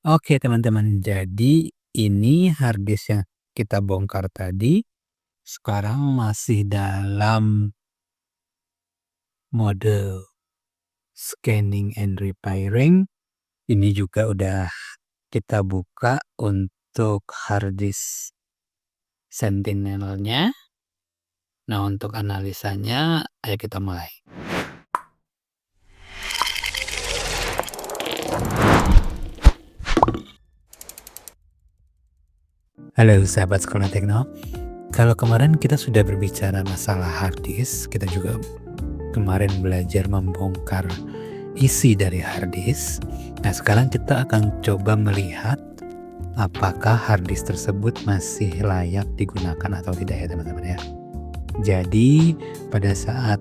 Oke teman-teman, jadi ini harddisk yang kita bongkar tadi sekarang masih dalam mode scanning and repairing. Ini juga udah kita buka untuk harddisk Sentinel-nya. Nah, untuk analisanya ayo kita mulai. Halo sahabat Sekolah Tekno. Kalau kemarin kita sudah berbicara masalah harddisk, kita juga kemarin belajar membongkar isi dari harddisk. Nah, sekarang kita akan coba melihat apakah harddisk tersebut masih layak digunakan atau tidak ya teman-teman ya. Jadi pada saat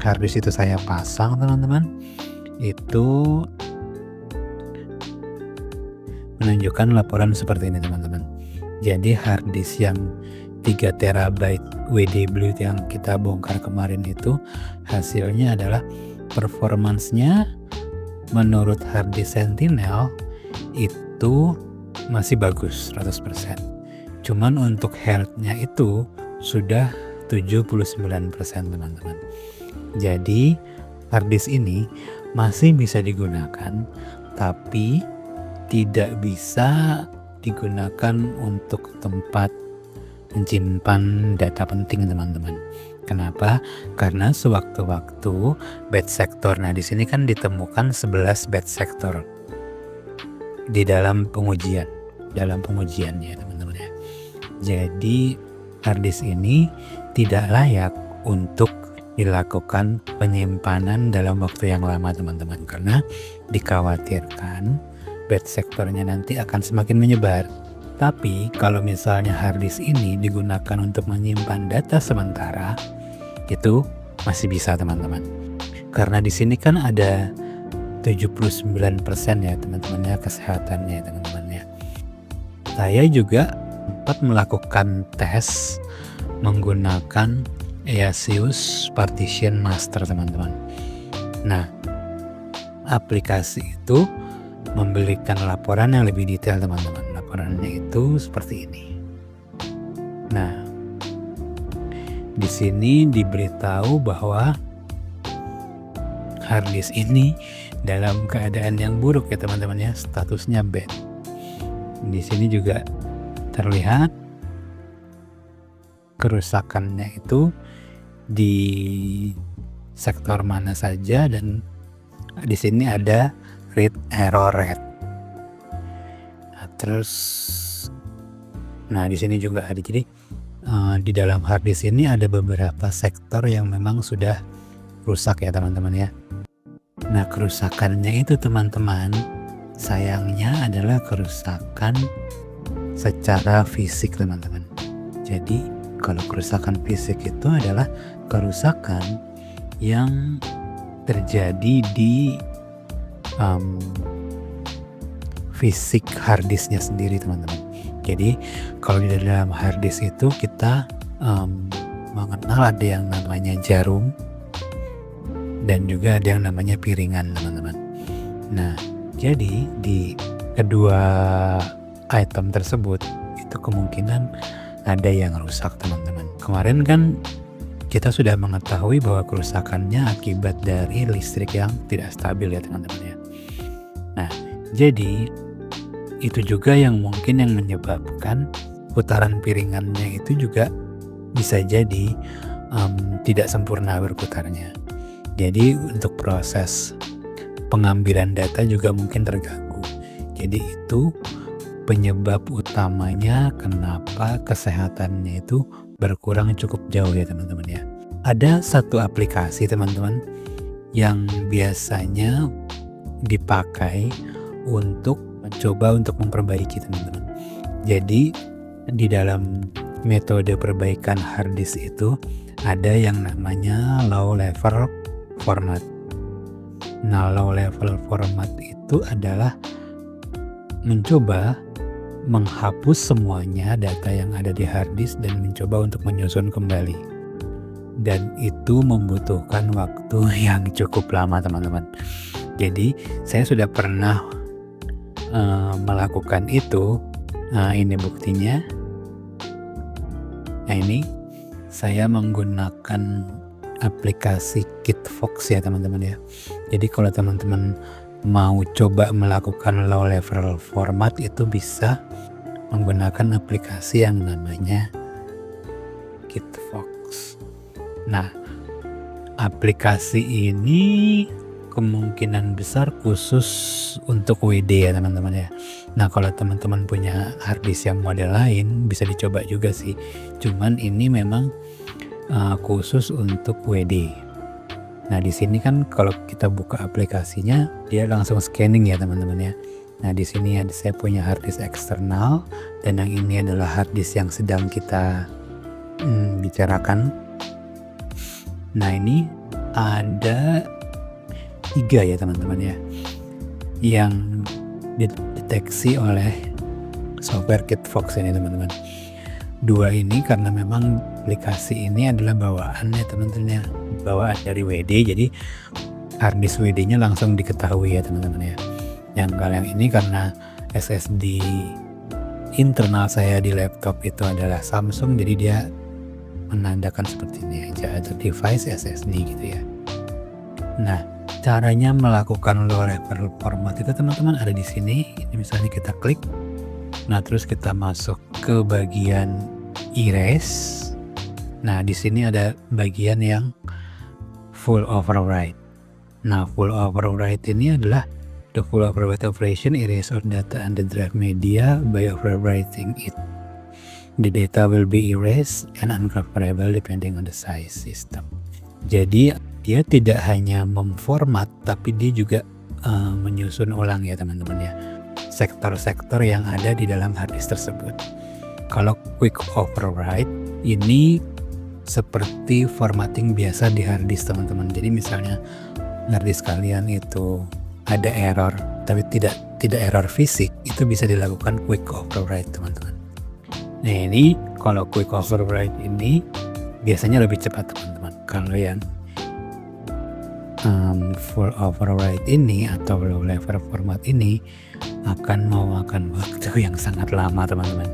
harddisk itu saya pasang teman-teman, itu menunjukkan laporan seperti ini teman-teman. Jadi harddisk yang 3 TB WD Blue yang kita bongkar kemarin itu hasilnya adalah performansnya menurut harddisk Sentinel itu masih bagus 100%. Cuman untuk health-nya itu sudah 79% teman-teman. Jadi harddisk ini masih bisa digunakan tapi tidak bisa digunakan untuk tempat menyimpan data penting teman-teman. Kenapa? Karena sewaktu-waktu bad sector. Nah, di sini kan ditemukan 11 bad sector di dalam pengujiannya teman-teman ya. Jadi harddisk ini tidak layak untuk dilakukan penyimpanan dalam waktu yang lama teman-teman, karena dikhawatirkan bad sectornya nanti akan semakin menyebar. Tapi kalau misalnya harddisk ini digunakan untuk menyimpan data sementara, itu masih bisa teman-teman. Karena di sini kan ada 79% ya teman-teman ya kesehatannya teman-teman ya. Saya juga sempat melakukan tes menggunakan Asus Partition Master teman-teman. Nah, aplikasi itu memberikan laporan yang lebih detail teman-teman. Laporannya itu seperti ini. Nah, di sini diberitahu bahwa harddisk ini dalam keadaan yang buruk ya teman-teman ya, statusnya bad. Di sini juga terlihat kerusakannya itu di sektor mana saja, dan di sini ada read error rate. Nah, di sini juga ada, jadi di dalam harddisk ini ada beberapa sektor yang memang sudah rusak ya teman-teman ya. Nah, kerusakannya itu teman-teman sayangnya adalah kerusakan secara fisik teman-teman. Jadi kalau kerusakan fisik itu adalah kerusakan yang terjadi di fisik harddisknya sendiri teman-teman. Jadi kalau di dalam harddisk itu kita mengenal ada yang namanya jarum dan juga ada yang namanya piringan teman-teman. Nah, jadi di kedua item tersebut itu kemungkinan ada yang rusak teman-teman. Kemarin kan kita sudah mengetahui bahwa kerusakannya akibat dari listrik yang tidak stabil ya teman-teman ya. Nah, jadi itu juga yang mungkin yang menyebabkan putaran piringannya itu juga bisa jadi tidak sempurna berputarnya. Jadi untuk proses pengambilan data juga mungkin terganggu. Jadi itu penyebab utamanya kenapa kesehatannya itu berkurang cukup jauh ya teman-teman ya. Ada satu aplikasi teman-teman yang biasanya dipakai untuk mencoba untuk memperbaiki teman-teman. Jadi di dalam metode perbaikan harddisk itu ada yang namanya low level format. Nah, low level format itu adalah mencoba menghapus semuanya data yang ada di harddisk dan mencoba untuk menyusun kembali. Dan itu membutuhkan waktu yang cukup lama teman-teman. Jadi saya sudah pernah melakukan itu, ini buktinya. Nah, ini saya menggunakan aplikasi Kitfox ya teman-teman ya. Jadi kalau teman-teman mau coba melakukan low level format itu bisa menggunakan aplikasi yang namanya Kitfox. Nah, aplikasi ini kemungkinan besar khusus untuk WD ya teman-teman ya. Nah, kalau teman-teman punya harddisk yang model lain bisa dicoba juga sih. Cuman ini memang khusus untuk WD. Nah, di sini kan kalau kita buka aplikasinya dia langsung scanning ya teman-teman ya. Nah, di sini saya punya harddisk eksternal dan yang ini adalah harddisk yang sedang kita bicarakan. Nah, ini ada 3 ya teman-teman ya yang dideteksi oleh software Kitfox ini teman-teman. 2 ini karena memang aplikasi ini adalah bawaan ya teman-teman ya, bawaan dari WD, jadi harddisk WD-nya langsung diketahui ya teman-teman ya. Yang kalau yang ini karena SSD internal saya di laptop itu adalah Samsung, jadi dia menandakan seperti ini aja, ada device SSD gitu ya. Nah, caranya melakukan low level format itu teman-teman ada di sini. Ini misalnya kita klik. Nah, terus kita masuk ke bagian erase. Nah, di sini ada bagian yang full overwrite. Nah, full overwrite ini adalah the full overwrite operation erase all data and the drive media by overwriting it. The data will be erased and uncoverable depending on the size system. Jadi dia tidak hanya memformat tapi dia juga menyusun ulang ya teman-teman ya sektor-sektor yang ada di dalam harddisk tersebut. Kalau quick overwrite ini seperti formatting biasa di harddisk teman-teman. Jadi misalnya harddisk kalian itu ada error tapi tidak error fisik, itu bisa dilakukan quick overwrite teman-teman. Nah, ini kalau quick overwrite ini biasanya lebih cepat teman-teman. Kalau yang full overwrite ini atau low level format ini akan memakan waktu yang sangat lama teman-teman.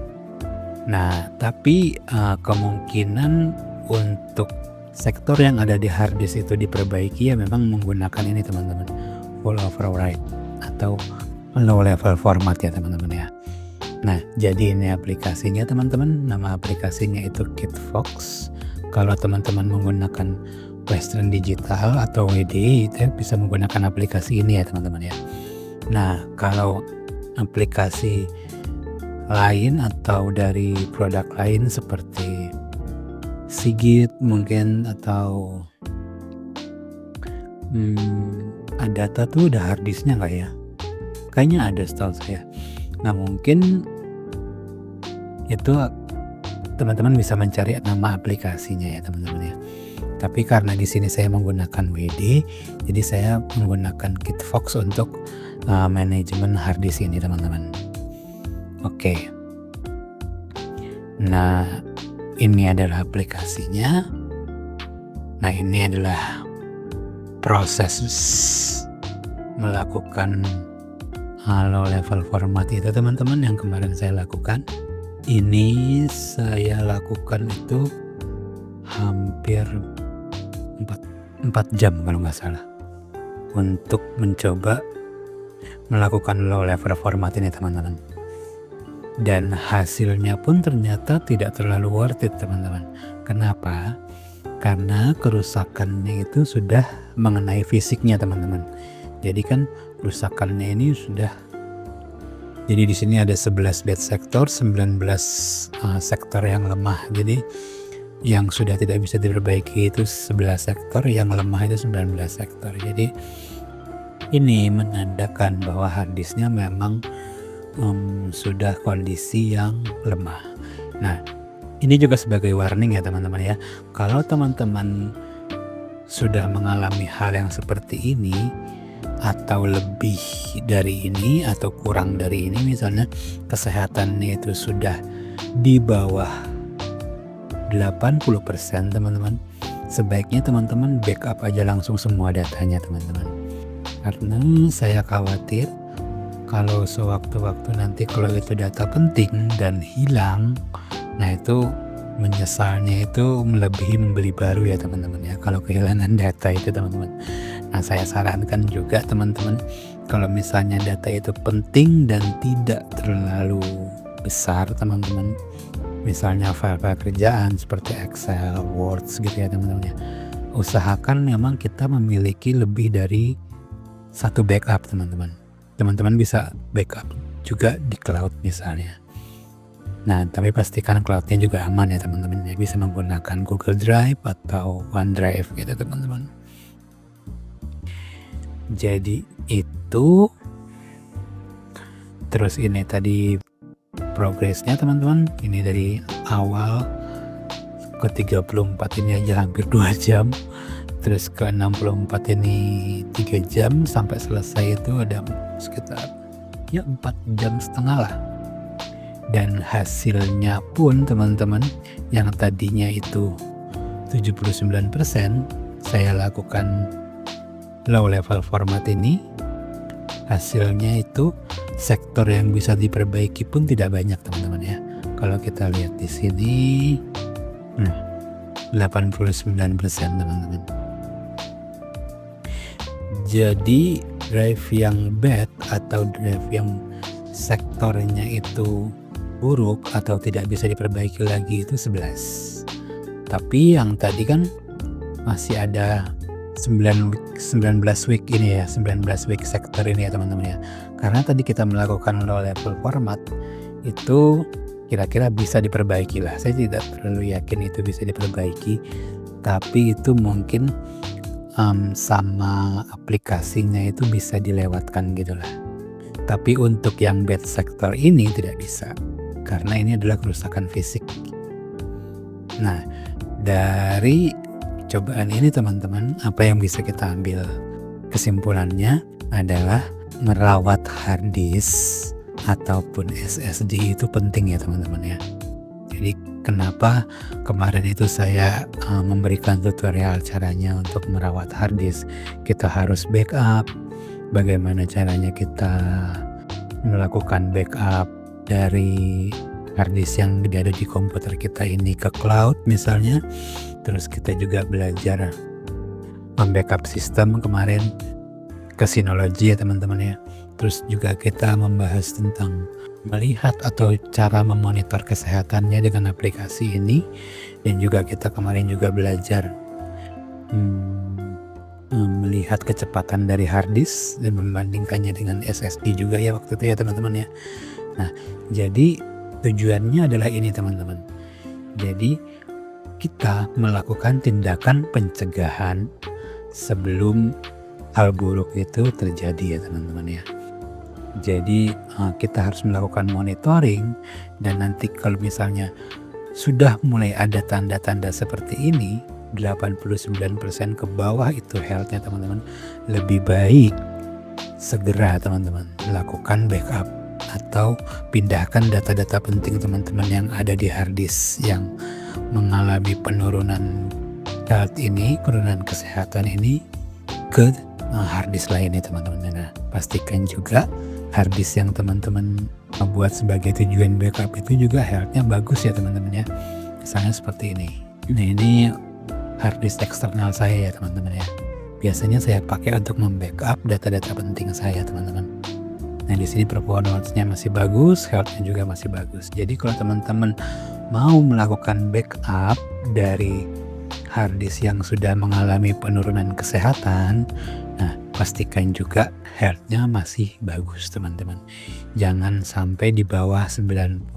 Nah, tapi kemungkinan untuk sektor yang ada di harddisk itu diperbaiki ya memang menggunakan ini teman-teman, full overwrite atau low level format ya teman-teman ya. Nah, jadi ini aplikasinya teman-teman, nama aplikasinya itu Kitfox. Kalau teman-teman menggunakan Western Digital atau WD itu bisa menggunakan aplikasi ini ya teman-teman ya. Nah, kalau aplikasi lain atau dari produk lain seperti Sigit mungkin atau Adata tuh udah harddisknya nggak ya? Kayaknya ada setahu saya. Nah, mungkin itu teman-teman bisa mencari nama aplikasinya ya teman-teman ya. Tapi karena di sini saya menggunakan WD, jadi saya menggunakan Kitfox untuk manajemen harddisk ini teman-teman. Oke. Nah, ini adalah aplikasinya. Nah, ini adalah proses melakukan low level format itu teman-teman yang kemarin saya lakukan. Ini saya lakukan itu hampir 4 jam kalau nggak salah untuk mencoba melakukan low level format ini teman-teman. Dan hasilnya pun ternyata tidak terlalu worth it teman-teman. Kenapa? Karena kerusakannya itu sudah mengenai fisiknya teman-teman. Jadi kan kerusakannya ini sudah, jadi di sini ada 11 bad sektor, 19 sektor yang lemah. Jadi yang sudah tidak bisa diperbaiki itu 11 sektor, yang lemah itu 19 sektor. Jadi ini menandakan bahwa harddisknya memang sudah kondisi yang lemah. Nah, ini juga sebagai warning ya teman-teman ya. Kalau teman-teman sudah mengalami hal yang seperti ini atau lebih dari ini atau kurang dari ini, misalnya kesehatannya itu sudah di bawah 80% teman-teman, sebaiknya teman-teman backup aja langsung semua datanya teman-teman. Karena saya khawatir kalau sewaktu-waktu nanti kalau itu data penting dan hilang, nah itu menyesalnya itu melebihi membeli baru ya teman-teman ya, kalau kehilangan data itu teman-teman. Nah saya sarankan juga teman-teman, kalau misalnya data itu penting dan tidak terlalu besar teman-teman, misalnya file-file kerjaan seperti Excel, Word gitu ya teman-teman ya, usahakan memang kita memiliki lebih dari satu backup teman-teman. Teman-teman bisa backup juga di cloud misalnya. Nah tapi pastikan cloudnya juga aman ya teman-teman ya, bisa menggunakan Google Drive atau OneDrive gitu teman-teman. Jadi itu, terus ini tadi progresnya teman-teman, ini dari awal ke 34 ini aja hampir 2 jam, terus ke 64 ini 3 jam, sampai selesai itu ada sekitar ya 4,5 jam lah. Dan hasilnya pun teman-teman, yang tadinya itu 79% saya lakukan low level format ini, hasilnya itu sektor yang bisa diperbaiki pun tidak banyak teman-teman ya. Kalau kita lihat di sini, 89% teman-teman. Jadi drive yang bad atau drive yang sektornya itu buruk atau tidak bisa diperbaiki lagi itu 11. Tapi yang tadi kan masih ada 19 week ini ya, 19 week sektor ini ya teman-teman ya. Karena tadi kita melakukan low level format itu kira-kira bisa diperbaiki lah. Saya tidak terlalu yakin itu bisa diperbaiki, tapi itu mungkin sama aplikasinya itu bisa dilewatkan gitulah. Tapi untuk yang bad sector ini tidak bisa, karena ini adalah kerusakan fisik. Nah dari cobaan ini teman-teman, apa yang bisa kita ambil kesimpulannya adalah merawat hard disk ataupun SSD itu penting ya teman-teman ya. Jadi kenapa kemarin itu saya memberikan tutorial caranya untuk merawat hard disk. Kita harus backup, bagaimana caranya kita melakukan backup dari hard disk yang ada di komputer kita ini ke cloud misalnya. Terus kita juga belajar membackup sistem kemarin ke Synology ya teman-teman ya. Terus juga kita membahas tentang melihat atau cara memonitor kesehatannya dengan aplikasi ini. Dan juga kita kemarin juga belajar melihat kecepatan dari hard disk dan membandingkannya dengan SSD juga ya waktu itu ya teman-teman ya. Nah jadi tujuannya adalah ini teman-teman. Jadi kita melakukan tindakan pencegahan sebelum hal buruk itu terjadi ya teman-teman ya. Jadi kita harus melakukan monitoring, dan nanti kalau misalnya sudah mulai ada tanda-tanda seperti ini, 89% ke bawah itu health-nya teman-teman, lebih baik segera teman-teman lakukan backup atau pindahkan data-data penting teman-teman yang ada di hard disk yang mengalami penurunan health ini, penurunan kesehatan ini ke hard disk lainnya teman-teman. Nah, pastikan juga hard disk yang teman-teman buat sebagai tujuan backup itu juga health-nya bagus ya teman-teman ya. Misalnya seperti ini. Nah, ini hard disk eksternal saya ya teman-teman ya. Biasanya saya pakai untuk membackup data-data penting saya teman-teman. Nah di sini performance-nya masih bagus, health-nya juga masih bagus. Jadi kalau teman-teman mau melakukan backup dari hard disk yang sudah mengalami penurunan kesehatan, nah pastikan juga health-nya masih bagus teman-teman. Jangan sampai di bawah 95.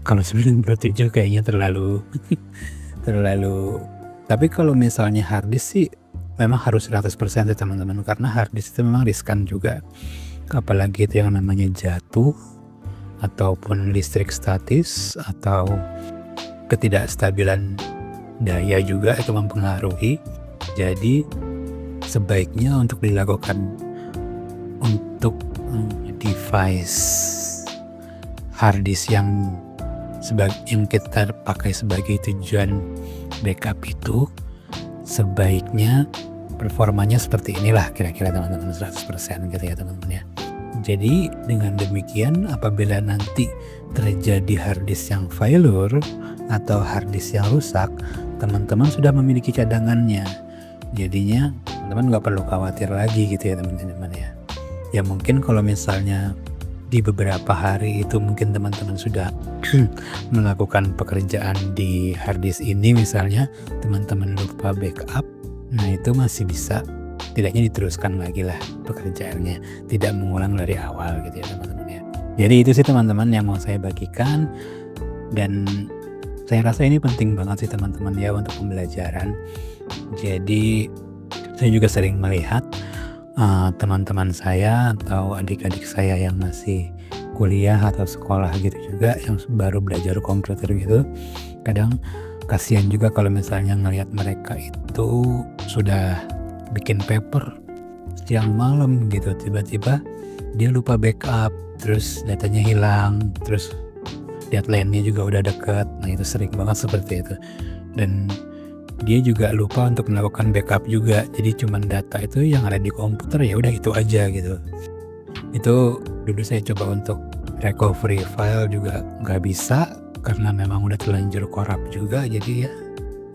Kalau 97 kayaknya terlalu tapi kalau misalnya hard disk sih memang harus 100% ya teman-teman, karena hard disk itu memang riskan juga, apalagi itu yang namanya jatuh ataupun listrik statis atau ketidakstabilan daya juga itu mempengaruhi. Jadi sebaiknya untuk dilakukan untuk device hard disk yang kita pakai sebagai tujuan backup itu, sebaiknya performanya seperti inilah kira-kira teman-teman, 100% gitu ya teman-teman ya. Jadi dengan demikian apabila nanti terjadi hard disk yang failure atau hard disk yang rusak, teman-teman sudah memiliki cadangannya. Jadinya teman-teman nggak perlu khawatir lagi gitu ya teman-teman ya. Ya mungkin kalau misalnya di beberapa hari itu mungkin teman-teman sudah melakukan pekerjaan di hard disk ini, misalnya teman-teman lupa backup, nah itu masih bisa tidaknya diteruskan lagi lah pekerjaannya, tidak mengulang dari awal gitu ya teman-teman ya. Jadi itu sih teman-teman yang mau saya bagikan, dan saya rasa ini penting banget sih teman-teman ya untuk pembelajaran. Jadi saya juga sering melihat teman-teman saya atau adik-adik saya yang masih kuliah atau sekolah gitu juga, yang baru belajar komputer gitu, kadang kasihan juga kalau misalnya ngelihat mereka itu sudah bikin paper siang malam gitu, tiba-tiba dia lupa backup, terus datanya hilang, terus deadline-nya juga udah deket. Nah itu sering banget seperti itu, dan dia juga lupa untuk melakukan backup juga. Jadi cuman data itu yang ada di komputer, ya udah itu aja gitu. Itu dulu saya coba untuk recovery file juga nggak bisa karena memang udah terlanjur korup juga. Jadi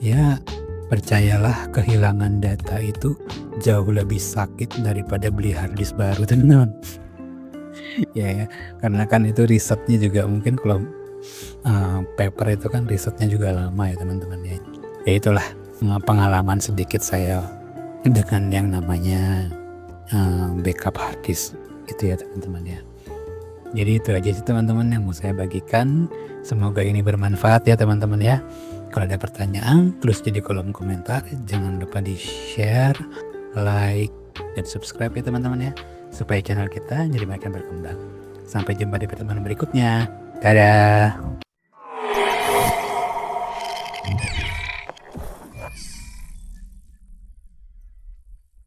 ya percayalah, kehilangan data itu jauh lebih sakit daripada beli hard disk baru teman-teman. Ya, karena kan itu risetnya juga mungkin kalau paper itu kan risetnya juga lama ya teman-teman ya. Ya itulah pengalaman sedikit saya dengan yang namanya backup hard disk gitu ya teman-teman ya. Jadi itu aja sih teman-teman yang mau saya bagikan. Semoga ini bermanfaat ya teman-teman ya. Kalau ada pertanyaan tulis di kolom komentar. Jangan lupa di share, like, dan subscribe ya teman-teman ya, supaya channel kita jadi makin berkembang. Sampai jumpa di pertemuan berikutnya. Dadah.